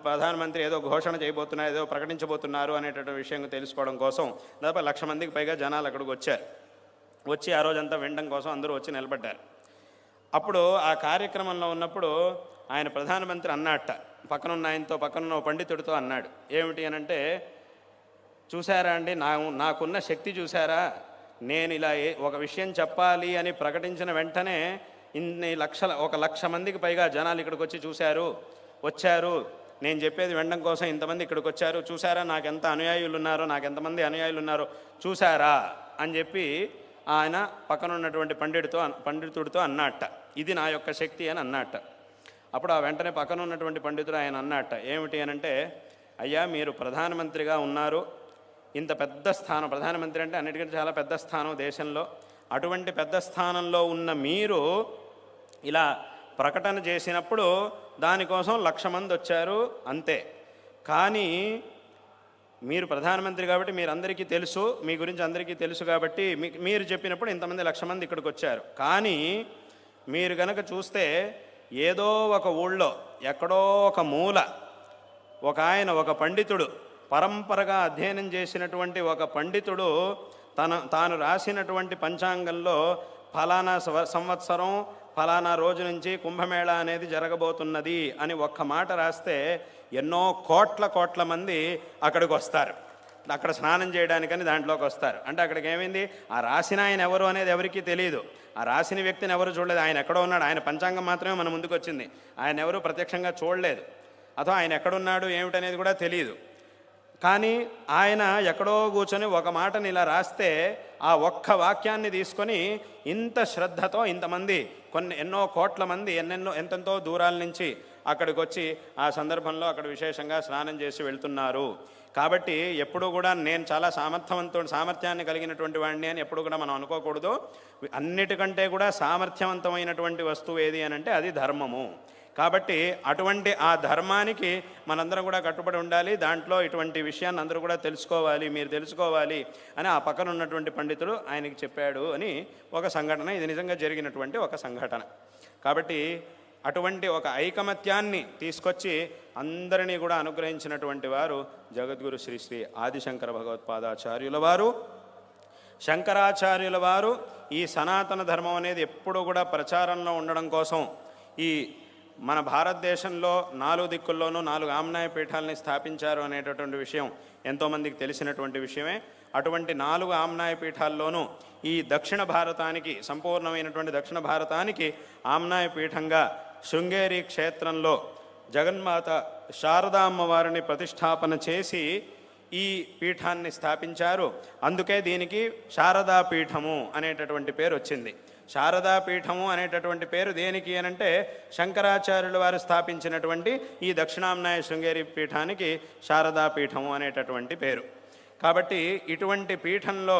ప్రధానమంత్రి ఏదో ఘోషణ చేయబోతున్నారు, ఏదో ప్రకటించబోతున్నారు అనేటటువంటి విషయం తెలుసుకోవడం కోసం దాదాపు 1,00,000 మందికి పైగా జనాలు అక్కడికి వచ్చారు. వచ్చి ఆ రోజంతా వినడం కోసం అందరూ వచ్చి నిలబడ్డారు. అప్పుడు ఆ కార్యక్రమంలో ఉన్నప్పుడు ఆయన ప్రధానమంత్రి అన్నట్ట పక్కనున్న ఆయనతో, పక్కనున్న పండితుడితో అన్నాడు, ఏమిటి అనంటే, చూసారా అండి, నాకున్న శక్తి చూసారా, నేను ఇలా ఒక విషయం చెప్పాలి అని ప్రకటించిన వెంటనే ఇన్ని లక్షల 1,00,000 మందికి పైగా జనాలు ఇక్కడికి వచ్చి వచ్చారు, నేను చెప్పేది వినడం కోసం ఇంతమంది ఇక్కడికి వచ్చారు, చూసారా నాకెంత అనుయాయులు ఉన్నారో, నాకెంతమంది అనుయాయులు ఉన్నారో చూసారా అని చెప్పి ఆయన పక్కనున్నటువంటి పండితుడితో అన్నట్ట, ఇది నా యొక్క శక్తి అని అన్నట్ట. అప్పుడు ఆ వెంటనే పక్కన ఉన్నటువంటి పండితుడు ఆయన అన్నట్ట, ఏమిటి అనంటే, అయ్యా మీరు ప్రధానమంత్రిగా ఉన్నారు, ఇంత పెద్ద స్థానం, ప్రధానమంత్రి అంటే అన్నిటికంటే చాలా పెద్ద స్థానం దేశంలో, అటువంటి పెద్ద స్థానంలో ఉన్న మీరు ఇలా ప్రకటన చేసినప్పుడు దానికోసం 1,00,000 మంది వచ్చారు అంతే. కానీ మీరు ప్రధానమంత్రి కాబట్టి మీరందరికీ తెలుసు, మీ గురించి అందరికీ తెలుసు కాబట్టి మీరు చెప్పినప్పుడు ఇంతమంది 1,00,000 మంది ఇక్కడికి వచ్చారు. కానీ మీరు గనక చూస్తే ఏదో ఒక ఊళ్ళో ఎక్కడో ఒక మూల ఒక పండితుడు, పరంపరగా అధ్యయనం చేసినటువంటి ఒక పండితుడు తాను రాసినటువంటి పంచాంగంలో ఫలానా సంవత్సరం ఫలానా రోజు నుంచి కుంభమేళా అనేది జరగబోతున్నది అని ఒక్క మాట రాస్తే ఎన్నో కోట్ల మంది అక్కడికి వస్తారు, అక్కడ స్నానం చేయడానికని దాంట్లోకి వస్తారు. అంటే అక్కడికి ఏమైంది, ఆ రాసిన ఆయన ఎవరు అనేది ఎవరికీ తెలియదు, ఆ రాసిన వ్యక్తిని ఎవరు చూడలేదు, ఆయన ఎక్కడో ఉన్నాడు, ఆయన పంచాంగం మాత్రమే మన ముందుకు వచ్చింది, ఆయన ఎవరు ప్రత్యక్షంగా చూడలేదు, అథవా ఆయన ఎక్కడున్నాడు ఏమిటనేది కూడా తెలియదు. కానీ ఆయన ఎక్కడో కూర్చొని ఒక మాటని ఇలా రాస్తే ఆ ఒక్క వాక్యాన్ని తీసుకొని ఇంత శ్రద్ధతో ఇంతమంది ఎన్నో కోట్ల మంది ఎంతెంతో దూరాల నుంచి అక్కడికి వచ్చి ఆ సందర్భంలో అక్కడ విశేషంగా స్నానం చేసి వెళ్తున్నారు. కాబట్టి ఎప్పుడు కూడా నేను చాలా సామర్థ్యాన్ని కలిగినటువంటి వాడిని అని ఎప్పుడు కూడా మనం అనుకోకూడదు. అన్నిటికంటే కూడా సామర్థ్యవంతమైనటువంటి వస్తువు ఏది అని అంటే అది ధర్మము. కాబట్టి అటువంటి ఆ ధర్మానికి మనందరం కూడా కట్టుబడి ఉండాలి, దాంట్లో ఇటువంటి విషయాన్ని అందరూ కూడా తెలుసుకోవాలి, మీరు తెలుసుకోవాలి అని ఆ పక్కన ఉన్నటువంటి పండితుడు ఆయనకి చెప్పాడు అని ఒక సంఘటన, ఇది నిజంగా జరిగినటువంటి ఒక సంఘటన. కాబట్టి అటువంటి ఒక ఐకమత్యాన్ని తీసుకొచ్చి అందరినీ కూడా అనుగ్రహించినటువంటి వారు జగద్గురు శ్రీ శ్రీ ఆదిశంకర భగవత్పాదాచార్యుల వారు. శంకరాచార్యుల వారు ఈ సనాతన ధర్మం అనేది ఎప్పుడూ కూడా ప్రచారంలో ఉండడం కోసం ఈ మన భారతదేశంలో 4 దిక్కుల్లోనూ 4 ఆమ్నాయ పీఠాలని స్థాపించారు అనేటటువంటి విషయం ఎంతోమందికి తెలిసినటువంటి విషయమే. అటువంటి 4 ఆమ్నాయ పీఠాల్లోనూ ఈ దక్షిణ భారతానికి, సంపూర్ణమైనటువంటి దక్షిణ భారతానికి ఆమ్నాయ పీఠంగా శృంగేరి క్షేత్రంలో జగన్మాత శారదా అమ్మవారిని ప్రతిష్టాపన చేసి ఈ పీఠాన్ని స్థాపించారు. అందుకే దీనికి శారదా పీఠము అనేటటువంటి పేరు వచ్చింది. శారదా పీఠము అనేటటువంటి పేరు దేనికి అనంటే శంకరాచార్యుల వారు స్థాపించినటువంటి ఈ దక్షిణామ్నాయ శృంగేరి పీఠానికి శారదా పీఠము అనేటటువంటి పేరు. కాబట్టి ఇటువంటి పీఠంలో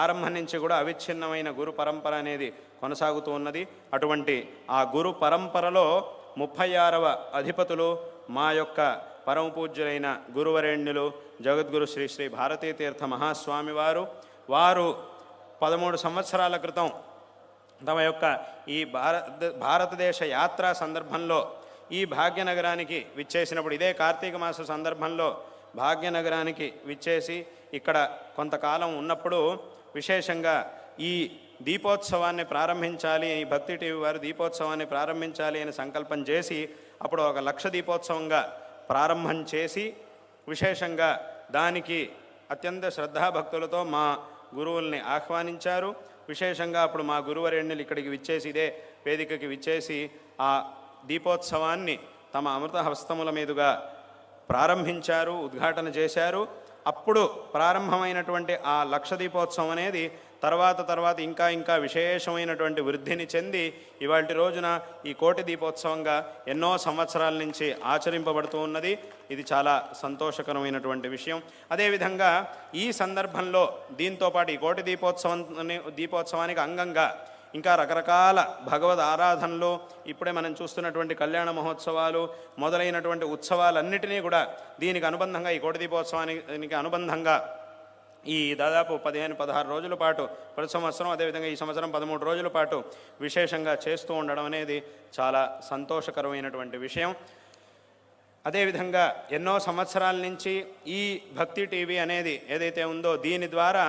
ఆరంభం నుంచి కూడా అవిచ్ఛిన్నమైన గురు పరంపర అనేది కొనసాగుతూ ఉన్నది. అటువంటి ఆ గురు పరంపరలో 36వ అధిపతులు మా యొక్క పరమ పూజ్యులైన గురువరేణ్యులు జగద్గురు శ్రీ శ్రీ భారతీతీర్థ మహాస్వామి వారు 13 సంవత్సరాల క్రితం తమ యొక్క ఈ భారతదేశ యాత్రా సందర్భంలో ఈ భాగ్యనగరానికి విచ్చేసినప్పుడు, ఇదే కార్తీక మాస సందర్భంలో భాగ్యనగరానికి విచ్చేసి ఇక్కడ కొంతకాలం ఉన్నప్పుడు విశేషంగా ఈ దీపోత్సవాన్ని ప్రారంభించాలి, ఈ భక్తి టీవీ వారు దీపోత్సవాన్ని ప్రారంభించాలి అని సంకల్పం చేసి అప్పుడు 1 లక్ష దీపోత్సవంగా ప్రారంభం చేసి విశేషంగా దానికి అత్యంత శ్రద్ధాభక్తులతో మా గురువుల్ని ఆహ్వానించారు. విశేషంగా అప్పుడు మా గురువరేణ్యులు ఇక్కడికి విచ్చేసి, ఇదే వేదికకి విచ్చేసి ఆ దీపోత్సవాన్ని తమ అమృత హస్తముల మీదుగా ప్రారంభించారు, ఉద్ఘాటన చేశారు. అప్పుడు ప్రారంభమైనటువంటి ఆ లక్ష దీపోత్సవం అనేది తర్వాత ఇంకా విశేషమైనటువంటి వృద్ధిని చెంది ఇవాల్టి రోజున ఈ కోటి దీపోత్సవంగా ఎన్నో సంవత్సరాల నుంచి ఆచరింపబడుతూ ఉన్నది. ఇది చాలా సంతోషకరమైనటువంటి విషయం. అదేవిధంగా ఈ సందర్భంలో దీంతోపాటు ఈ కోటి దీపోత్సవానికి అంగంగా ఇంకా రకరకాల భగవద్ ఆరాధనలు, ఇప్పుడే మనం చూస్తున్నటువంటి కళ్యాణ మహోత్సవాలు మొదలైనటువంటి ఉత్సవాలన్నిటినీ కూడా దీనికి అనుబంధంగా, ఈ కోటి దీపోత్సవానికి అనుబంధంగా ఈ దాదాపు 15-16 రోజుల పాటు ప్రతి సంవత్సరం, అదేవిధంగా ఈ సంవత్సరం 13 రోజుల పాటు విశేషంగా చేస్తూ ఉండడం అనేది చాలా సంతోషకరమైనటువంటి విషయం. అదేవిధంగా ఎన్నో సంవత్సరాల నుంచి ఈ భక్తి టీవీ అనేది ఏదైతే ఉందో దీని ద్వారా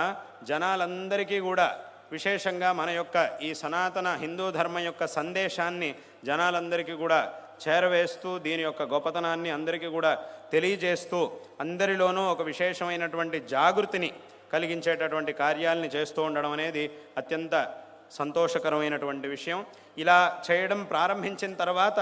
జనాలందరికీ కూడా విశేషంగా మన యొక్క ఈ సనాతన హిందూ ధర్మం యొక్క సందేశాన్ని జనాలందరికీ కూడా చేరవేస్తూ దీని యొక్క గొప్పతనాన్ని అందరికీ కూడా తెలియజేస్తూ అందరిలోనూ ఒక విశేషమైనటువంటి జాగృతిని కలిగించేటటువంటి కార్యాలని చేస్తూ ఉండడం అనేది అత్యంత సంతోషకరమైనటువంటి విషయం. ఇలా చేయడం ప్రారంభించిన తర్వాత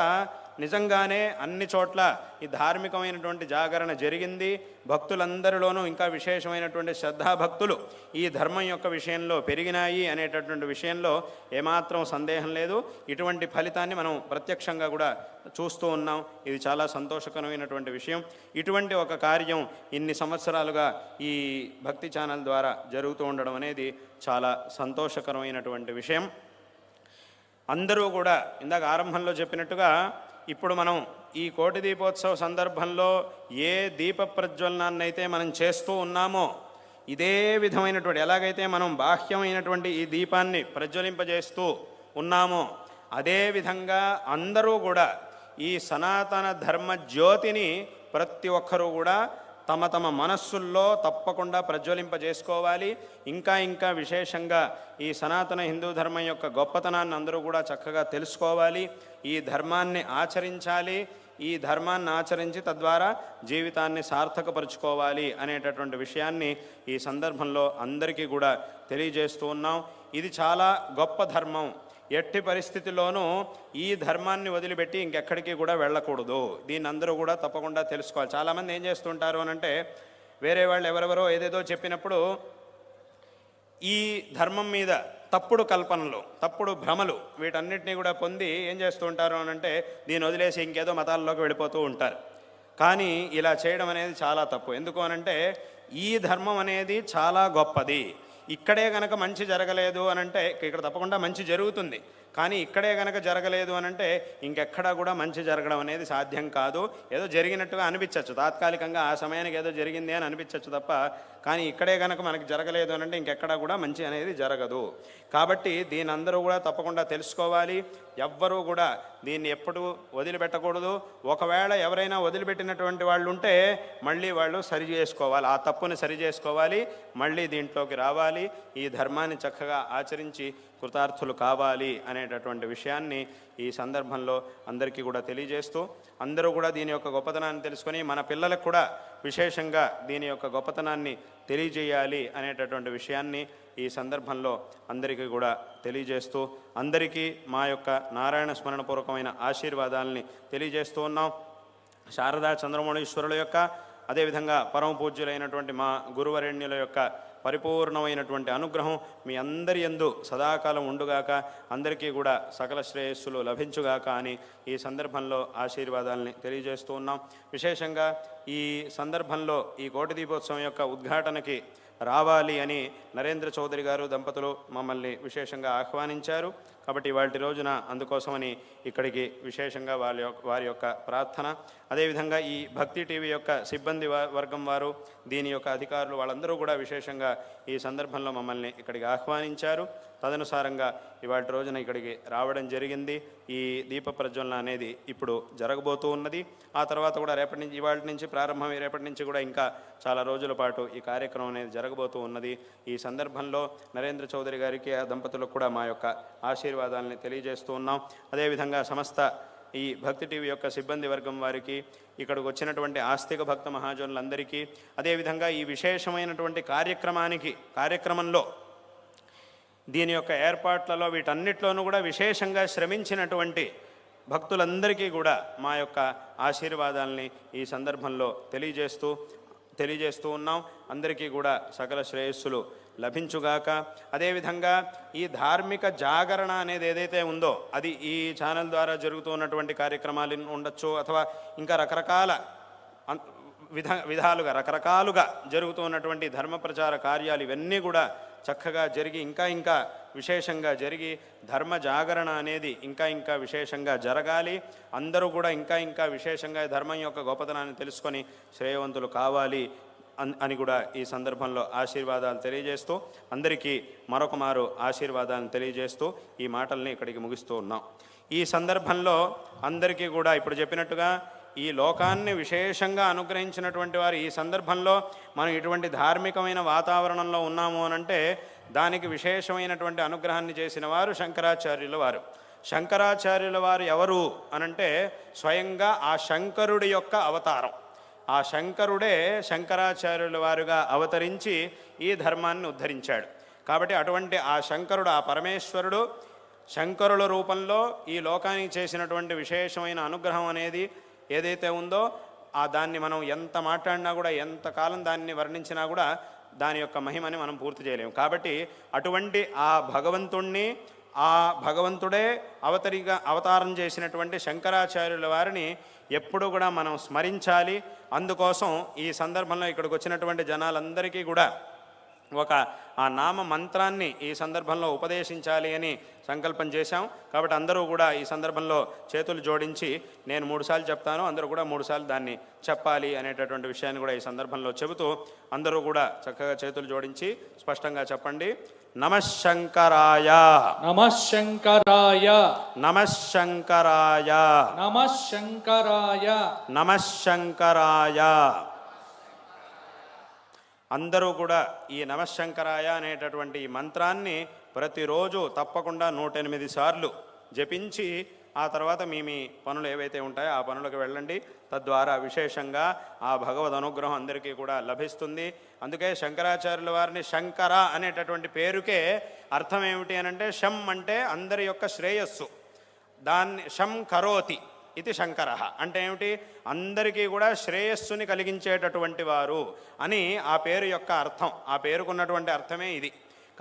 నిజంగానే అన్ని చోట్ల ఈ ధార్మికమైనటువంటి జాగరణ జరిగింది. భక్తులందరిలోనూ ఇంకా విశేషమైనటువంటి శ్రద్ధాభక్తులు ఈ ధర్మం యొక్క విషయంలో పెరిగినాయి అనేటటువంటి విషయంలో ఏమాత్రం సందేహం లేదు. ఇటువంటి ఫలితాన్ని మనం ప్రత్యక్షంగా కూడా చూస్తూ ఉన్నాం. ఇది చాలా సంతోషకరమైనటువంటి విషయం. ఇటువంటి ఒక కార్యం ఇన్ని సంవత్సరాలుగా ఈ భక్తి ఛానల్ ద్వారా జరుగుతూ ఉండడం అనేది చాలా సంతోషకరమైనటువంటి విషయం. అందరూ కూడా ఇందాక ఆరంభంలో చెప్పినట్టుగా ఇప్పుడు మనం ఈ కోటి దీపోత్సవ సందర్భంలో ఏ దీప ప్రజ్వలనాన్ని అయితే మనం చేస్తూ ఉన్నామో ఇదే విధమైనటువంటి, ఎలాగైతే మనం బాహ్యమైనటువంటి ఈ దీపాన్ని ప్రజ్వలింపజేస్తూ ఉన్నామో అదే విధంగా అందరూ కూడా ఈ సనాతన ధర్మ జ్యోతిని ప్రతి ఒక్కరూ కూడా తమ తమ మనస్సుల్లో తప్పకుండా ప్రజ్వలింపజేసుకోవాలి. ఇంకా విశేషంగా ఈ సనాతన హిందూ ధర్మం యొక్క గొప్పతనాన్ని అందరూ కూడా చక్కగా తెలుసుకోవాలి. ఈ ధర్మాన్ని ఆచరించాలి. ఈ ధర్మాన్ని ఆచరించి తద్వారా జీవితాన్ని సార్థకపరుచుకోవాలి అనేటటువంటి విషయాన్ని ఈ సందర్భంలో అందరికీ కూడా తెలియజేస్తూ ఉన్నాం. ఇది చాలా గొప్ప ధర్మం. ఎట్టి పరిస్థితిలోనూ ఈ ధర్మాన్ని వదిలిపెట్టి ఇంకెక్కడికి కూడా వెళ్ళకూడదు. దీన్ని అందరూ కూడా తప్పకుండా తెలుసుకోవాలి. చాలామంది ఏం చేస్తుంటారు అనంటే వేరే వాళ్ళు ఎవరెవరో ఏదేదో చెప్పినప్పుడు ఈ ధర్మం మీద తప్పుడు కల్పనలు, తప్పుడు భ్రమలు వీటన్నిటినీ కూడా పొంది ఏం చేస్తూ ఉంటారు అనంటే దీన్ని వదిలేసి ఇంకేదో మతాల్లోకి వెళ్ళిపోతూ ఉంటారు. కానీ ఇలా చేయడం అనేది చాలా తప్పు. ఎందుకు అనంటే ఈ ధర్మం అనేది చాలా గొప్పది. ఇక్కడే గనక మంచి జరగలేదు అనంటే ఇక్కడ తప్పకుండా మంచి జరుగుతుంది. కానీ ఇక్కడే గనక జరగలేదు అనంటే ఇంకెక్కడా కూడా మంచి జరగడం అనేది సాధ్యం కాదు. ఏదో జరిగినట్టుగా అనిపించవచ్చు, తాత్కాలికంగా ఆ సమయానికి ఏదో జరిగింది అని అనిపించవచ్చు తప్ప, కానీ ఇక్కడే గనక మనకి జరగలేదు అనంటే ఇంకెక్కడా కూడా మంచి అనేది జరగదు. కాబట్టి దీని అందరూ కూడా తప్పకుండా తెలుసుకోవాలి. ఎవ్వరూ కూడా దీన్ని ఎప్పుడు వదిలిపెట్టకూడదు. ఒకవేళ ఎవరైనా వదిలిపెట్టినటువంటి వాళ్ళు ఉంటే మళ్ళీ వాళ్ళు సరి చేసుకోవాలి, ఆ తప్పుని సరి చేసుకోవాలి, మళ్ళీ దీంట్లోకి రావాలి. ఈ ధర్మాన్ని చక్కగా ఆచరించి కృతార్థులు కావాలి అనేటటువంటి విషయాన్ని ఈ సందర్భంలో అందరికీ కూడా తెలియజేస్తూ, అందరూ కూడా దీని యొక్క గొప్పతనాన్ని తెలుసుకొని మన పిల్లలకు కూడా విశేషంగా దీని యొక్క గొప్పతనాన్ని తెలియజేయాలి అనేటటువంటి విషయాన్ని ఈ సందర్భంలో అందరికీ కూడా తెలియజేస్తూ, అందరికీ మా యొక్క నారాయణ స్మరణపూర్వకమైన ఆశీర్వాదాలని తెలియజేస్తూ ఉన్నాం. శారదా చంద్రమౌళీశ్వరుల యొక్క, అదేవిధంగా పరమ పూజ్యులైనటువంటి మా గురువరేణ్యుల యొక్క పరిపూర్ణమైనటువంటి అనుగ్రహం మీ అందరి యందు సదాకాలం ఉండుగాక, అందరికీ కూడా సకల శ్రేయస్సులు లభించుగాక అని ఈ సందర్భంలో ఆశీర్వాదాలని తెలియజేస్తూ ఉన్నాం. విశేషంగా ఈ సందర్భంలో ఈ కోటి దీపోత్సవం యొక్క ఉద్ఘాటనకి రావాలి అని నరేంద్ర చౌదరి గారు దంపతులు మమ్మల్ని విశేషంగా ఆహ్వానించారు. కాబట్టి వాటి రోజున అందుకోసమని ఇక్కడికి విశేషంగా వారి యొక్క ప్రార్థన, అదేవిధంగా ఈ భక్తి టీవీ యొక్క సిబ్బంది వర్గం వారు, దీని యొక్క అధికారులు వాళ్ళందరూ కూడా విశేషంగా ఈ సందర్భంలో మమ్మల్ని ఇక్కడికి ఆహ్వానించారు. తదనుసారంగా ఇవాళ రోజున ఇక్కడికి రావడం జరిగింది. ఈ దీప ప్రజ్వలన అనేది ఇప్పుడు జరగబోతూ ఉన్నది. ఆ తర్వాత కూడా రేపటి నుంచి, ఇవాళ నుంచి ప్రారంభమై రేపటి నుంచి కూడా ఇంకా చాలా రోజుల పాటు ఈ కార్యక్రమం అనేది జరగబోతూ ఉన్నది. ఈ సందర్భంలో నరేంద్ర చౌదరి గారికి, ఆ దంపతులకు కూడా మా యొక్క ఆశీర్వాదాలని తెలియజేస్తూ ఉన్నాం. అదేవిధంగా సమస్త ఈ భక్తి టీవీ యొక్క సిబ్బంది వర్గం వారికి, ఇక్కడికి వచ్చినటువంటి ఆస్తిక భక్త మహాజనులందరికీ, అదేవిధంగా ఈ విశేషమైనటువంటి కార్యక్రమంలో దీని యొక్క ఏర్పాట్లలో వీటన్నిటిలోనూ కూడా విశేషంగా శ్రమించినటువంటి భక్తులందరికీ కూడా మా యొక్క ఆశీర్వాదాలని ఈ సందర్భంలో తెలియజేస్తూ ఉన్నాం. అందరికీ కూడా సకల శ్రేయస్సులు లభించుగాక. అదేవిధంగా ఈ ధార్మిక జాగరణ అనేది ఏదైతే ఉందో అది ఈ ఛానల్ ద్వారా జరుగుతూ ఉన్నటువంటి కార్యక్రమాలు ఉండొచ్చు, అథవా ఇంకా రకరకాల రకరకాలుగా జరుగుతూ ఉన్నటువంటి ధర్మ ప్రచార కార్యాలు ఇవన్నీ కూడా చక్కగా జరిగి ఇంకా విశేషంగా జరిగి ధర్మ జాగరణ అనేది ఇంకా విశేషంగా జరగాలి. అందరూ కూడా ఇంకా విశేషంగా ధర్మం యొక్క గొప్పతనాన్ని తెలుసుకొని శ్రేయవంతులు కావాలి అని కూడా ఈ సందర్భంలో ఆశీర్వాదాలు తెలియజేస్తూ, అందరికీ మరొక మారు ఆశీర్వాదాలను తెలియజేస్తూ ఈ మాటల్ని ఇక్కడికి ముగిస్తూ ఉన్నాం. ఈ సందర్భంలో అందరికీ కూడా ఇప్పుడు చెప్పినట్టుగా ఈ లోకాన్ని విశేషంగా అనుగ్రహించినటువంటి వారు, ఈ సందర్భంలో మనం ఇటువంటి ధార్మికమైన వాతావరణంలో ఉన్నాము అనంటే దానికి విశేషమైనటువంటి అనుగ్రహాన్ని చేసిన వారు శంకరాచార్యుల వారు. శంకరాచార్యుల వారు ఎవరు అనంటే స్వయంగా ఆ శంకరుడి యొక్క అవతారం. ఆ శంకరుడే శంకరాచార్యుల వారుగా అవతరించి ఈ ధర్మాన్ని ఉద్ధరించాడు. కాబట్టి అటువంటి ఆ శంకరుడు, ఆ పరమేశ్వరుడు శంకరుల రూపంలో ఈ లోకానికి చేసినటువంటి విశేషమైన అనుగ్రహం అనేది ఏదైతే ఉందో దాన్ని మనం ఎంత మాట్లాడినా కూడా, ఎంతకాలం దాన్ని వర్ణించినా కూడా దాని యొక్క మహిమని మనం పూర్తి చేయలేము. కాబట్టి అటువంటి ఆ భగవంతుణ్ణి, ఆ భగవంతుడే అవతారం చేసినటువంటి శంకరాచార్యుల వారిని ఎప్పుడు కూడా మనం స్మరించాలి. అందుకోసం ఈ సందర్భంలో ఇక్కడికి వచ్చినటువంటి జనాలందరికీ కూడా ఆ నామ మంత్రాన్ని ఈ సందర్భంలో ఉపదేశించాలి అని సంకల్పం చేశాం. కాబట్టి అందరూ కూడా ఈ సందర్భంలో చేతులు జోడించి నేను 3 సార్లు చెప్తాను, అందరూ కూడా 3 సార్లు దాన్ని చెప్పాలి అనేటటువంటి విషయాన్ని కూడా ఈ సందర్భంలో చెబుతూ అందరూ కూడా చక్కగా చేతులు జోడించి స్పష్టంగా చెప్పండి. నమఃశంకరాయ
నమఃశంకరాయ
నమఃశంకరాయ
నమఃశంకరాయ
నమఃశంకరాయ. అందరూ కూడా ఈ నమఃశంకరాయ అనేటటువంటి ఈ మంత్రాన్ని ప్రతిరోజు తప్పకుండా 108 సార్లు జపించి ఆ తర్వాత మీ పనులు ఏవైతే ఉంటాయో ఆ పనులకు వెళ్ళండి. తద్వారా విశేషంగా ఆ భగవద్ అనుగ్రహం అందరికీ కూడా లభిస్తుంది. అందుకే శంకరాచార్యుల వారిని శంకర అనేటటువంటి పేరుకే అర్థం ఏమిటి అనంటే, శం అంటే అందరి యొక్క శ్రేయస్సు, దాన్ని శం కరోతి ఇది శంకర అంటే ఏమిటి, అందరికీ కూడా శ్రేయస్సుని కలిగించేటటువంటి వారు అని ఆ పేరు యొక్క అర్థం. ఆ పేరుకున్నటువంటి అర్థమే ఇది.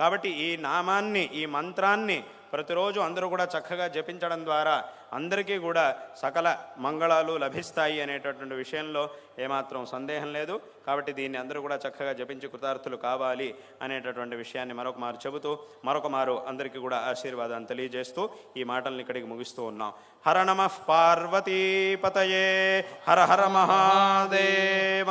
కాబట్టి ఈ నామాన్ని, ఈ మంత్రాన్ని ప్రతిరోజు అందరూ కూడా చక్కగా జపించడం ద్వారా అందరికీ కూడా సకల మంగళాలు లభిస్తాయి అనేటటువంటి విషయంలో ఏమాత్రం సందేహం లేదు. కాబట్టి దీన్ని అందరూ కూడా చక్కగా జపించి కృతార్థులు కావాలి అనేటటువంటి విషయాన్ని మరొక మారు చెబుతూ, మరొక మారు అందరికీ కూడా ఆశీర్వాదాన్ని తెలియజేస్తూ ఈ మాటల్ని ఇక్కడికి ముగిస్తూ ఉన్నాం. హర నమః పార్వతీపతయే, హర హర మహాదేవ.